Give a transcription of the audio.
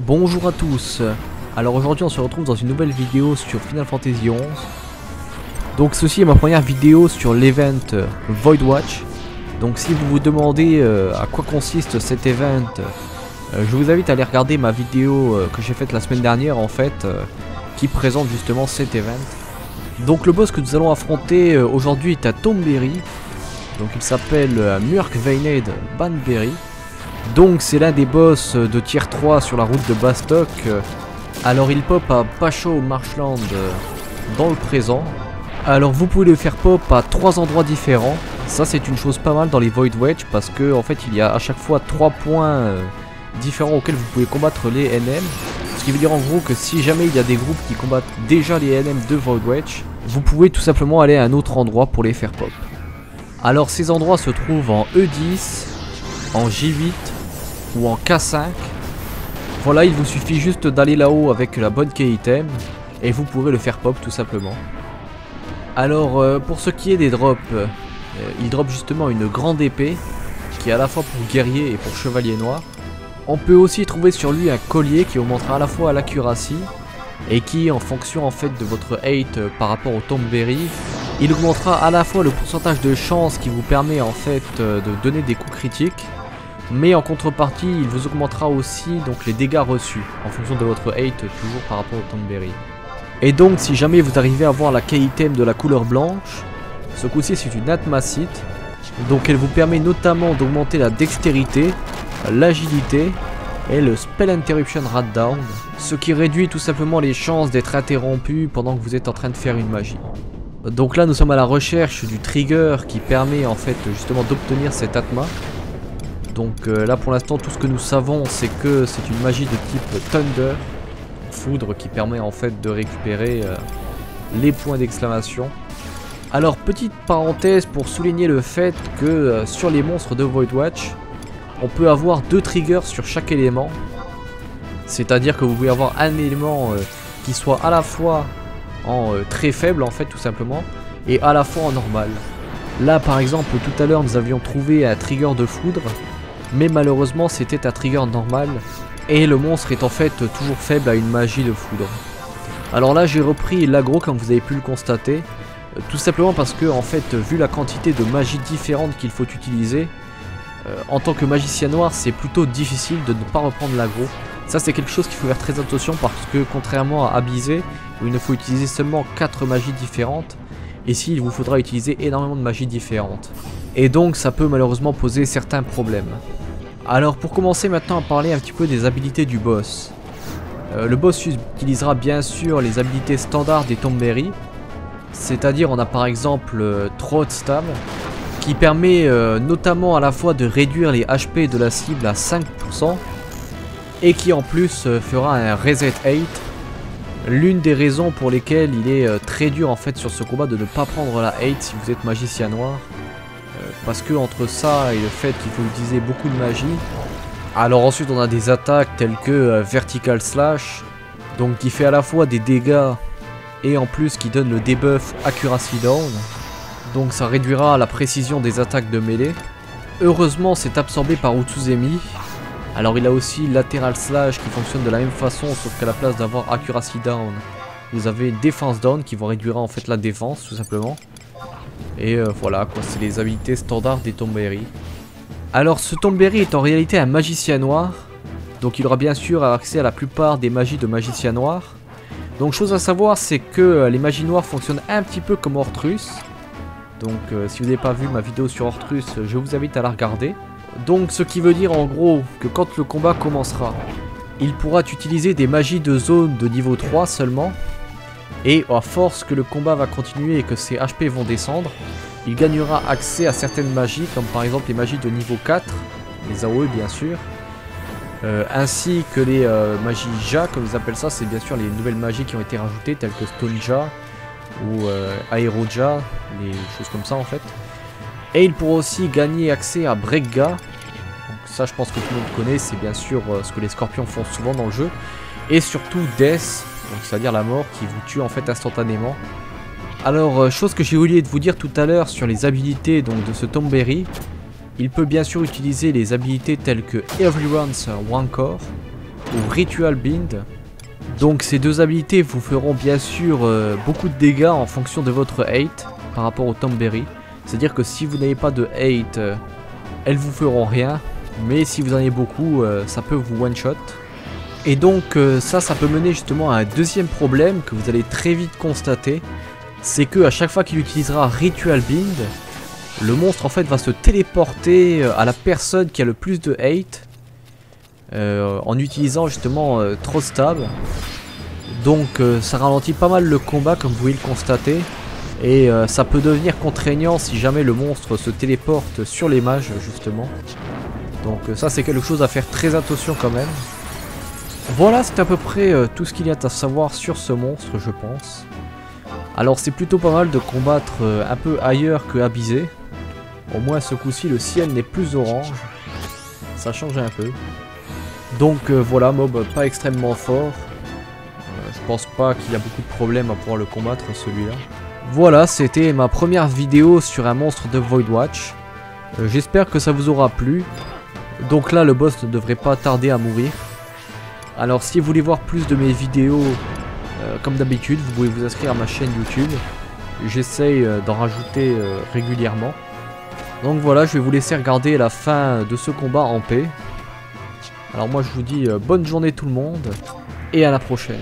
Bonjour à tous. Alors aujourd'hui on se retrouve dans une nouvelle vidéo sur Final Fantasy XI. Donc ceci est ma première vidéo sur l'event Void Watch. Donc si vous vous demandez à quoi consiste cet event, je vous invite à aller regarder ma vidéo que j'ai faite la semaine dernière en fait, qui présente justement cet event. Donc le boss que nous allons affronter aujourd'hui est à Thornberry. Donc il s'appelle Murkvained Banberry. Donc c'est l'un des boss de tier 3 sur la route de Bastok. Alors il pop à Pasho Marshland dans le présent. Alors vous pouvez le faire pop à 3 endroits différents. Ça c'est une chose pas mal dans les Void Wedge parce que en fait il y a à chaque fois 3 points différents auxquels vous pouvez combattre les NM. Ce qui veut dire en gros que si jamais il y a des groupes qui combattent déjà les NM de Void Wedge, vous pouvez tout simplement aller à un autre endroit pour les faire pop. Alors ces endroits se trouvent en E10, en J8 ou en K5. Voilà, il vous suffit juste d'aller là-haut avec la bonne key item et vous pourrez le faire pop tout simplement. Alors pour ce qui est des drops, il drop justement une grande épée qui est à la fois pour guerrier et pour chevalier noir. On peut aussi trouver sur lui un collier qui augmentera à la fois l'accuracy et qui, en fonction en fait de votre hate par rapport au Thornberry, il augmentera à la fois le pourcentage de chance qui vous permet en fait de donner des coups critiques, mais en contrepartie il vous augmentera aussi donc les dégâts reçus en fonction de votre hate toujours par rapport au Thornberry. Et donc si jamais vous arrivez à avoir la key item de la couleur blanche, ce coup-ci c'est une Atmacite, donc elle vous permet notamment d'augmenter la dextérité, l'agilité et le Spell Interruption Ratdown, ce qui réduit tout simplement les chances d'être interrompu pendant que vous êtes en train de faire une magie. Donc là nous sommes à la recherche du trigger qui permet en fait justement d'obtenir cette Atma. Donc là pour l'instant tout ce que nous savons c'est que c'est une magie de type Thunder, foudre, qui permet en fait de récupérer les points d'exclamation. Alors petite parenthèse pour souligner le fait que sur les monstres de Void Watch, on peut avoir 2 triggers sur chaque élément. C'est-à-dire que vous pouvez avoir un élément qui soit à la fois en très faible en fait tout simplement et à la fois en normal. Là par exemple tout à l'heure nous avions trouvé un trigger de foudre, mais malheureusement c'était un trigger normal et le monstre est en fait toujours faible à une magie de foudre. Alors là j'ai repris l'aggro comme vous avez pu le constater, tout simplement parce que en fait vu la quantité de magies différentes qu'il faut utiliser, en tant que magicien noir c'est plutôt difficile de ne pas reprendre l'aggro. Ça c'est quelque chose qu'il faut faire très attention parce que contrairement à Abyssé où il ne faut utiliser seulement 4 magies différentes, ici il vous faudra utiliser énormément de magies différentes. Et donc ça peut malheureusement poser certains problèmes. Alors pour commencer maintenant à parler un petit peu des habilités du boss. Le boss utilisera bien sûr les habilités standards des Thornberry. C'est-à-dire on a par exemple Throat Stab qui permet notamment à la fois de réduire les HP de la cible à 5% et qui en plus fera un Reset 8. L'une des raisons pour lesquelles il est très dur en fait sur ce combat de ne pas prendre la 8 si vous êtes magicien noir. Parce que entre ça et le fait qu'il faut utiliser beaucoup de magie, alors ensuite on a des attaques telles que Vertical Slash, donc qui fait à la fois des dégâts et en plus qui donne le debuff Accuracy Down, donc ça réduira la précision des attaques de mêlée. Heureusement c'est absorbé par Utsuzemi. Alors il a aussi Lateral Slash qui fonctionne de la même façon, sauf qu'à la place d'avoir Accuracy Down, vous avez Defense Down qui vous réduira en fait la défense tout simplement. Et voilà quoi, c'est les habilités standards des Thornberry. Alors ce Thornberry est en réalité un magicien noir, donc il aura bien sûr accès à la plupart des magies de magicien noir. Donc chose à savoir c'est que les magies noires fonctionnent un petit peu comme Ortrus. Donc si vous n'avez pas vu ma vidéo sur Ortrus, je vous invite à la regarder. Donc ce qui veut dire en gros que quand le combat commencera, il pourra utiliser des magies de zone de niveau 3 seulement. Et à force que le combat va continuer et que ses HP vont descendre, il gagnera accès à certaines magies comme par exemple les magies de niveau 4, les AOE bien sûr, ainsi que les magies Ja comme ils appellent ça, c'est bien sûr les nouvelles magies qui ont été rajoutées telles que Stone Ja ou Aero Ja, les choses comme ça en fait. Et il pourra aussi gagner accès à Bregga, donc ça je pense que tout le monde connaît, c'est bien sûr ce que les scorpions font souvent dans le jeu, et surtout Death, c'est-à-dire la mort qui vous tue en fait instantanément. Alors chose que j'ai oublié de vous dire tout à l'heure sur les habilités donc de ce Thornberry, il peut bien sûr utiliser les habilités telles que Everyone's Rancor, ou Ritual Bind. Donc ces deux habilités vous feront bien sûr beaucoup de dégâts en fonction de votre hate par rapport au Tomberry. C'est-à-dire que si vous n'avez pas de hate, elles vous feront rien. Mais si vous en avez beaucoup, ça peut vous one-shot. Et donc ça peut mener justement à un deuxième problème que vous allez très vite constater. C'est que à chaque fois qu'il utilisera Ritual Bind, le monstre en fait va se téléporter à la personne qui a le plus de hate. En utilisant justement trop stab. Donc ça ralentit pas mal le combat comme vous pouvez le constater. Et ça peut devenir contraignant si jamais le monstre se téléporte sur les mages justement. Donc ça c'est quelque chose à faire très attention quand même. Voilà, c'est à peu près tout ce qu'il y a à savoir sur ce monstre, je pense. Alors c'est plutôt pas mal de combattre un peu ailleurs que à Bizet. Au moins ce coup-ci le ciel n'est plus orange. Ça change un peu. Donc voilà, mob pas extrêmement fort. Je pense pas qu'il y a beaucoup de problèmes à pouvoir le combattre celui-là. Voilà, c'était ma première vidéo sur un monstre de Void Watch. J'espère que ça vous aura plu. Donc là le boss ne devrait pas tarder à mourir. Alors si vous voulez voir plus de mes vidéos, comme d'habitude, vous pouvez vous inscrire à ma chaîne YouTube. J'essaye d'en rajouter régulièrement. Donc voilà, je vais vous laisser regarder la fin de ce combat en paix. Alors moi je vous dis bonne journée tout le monde et à la prochaine.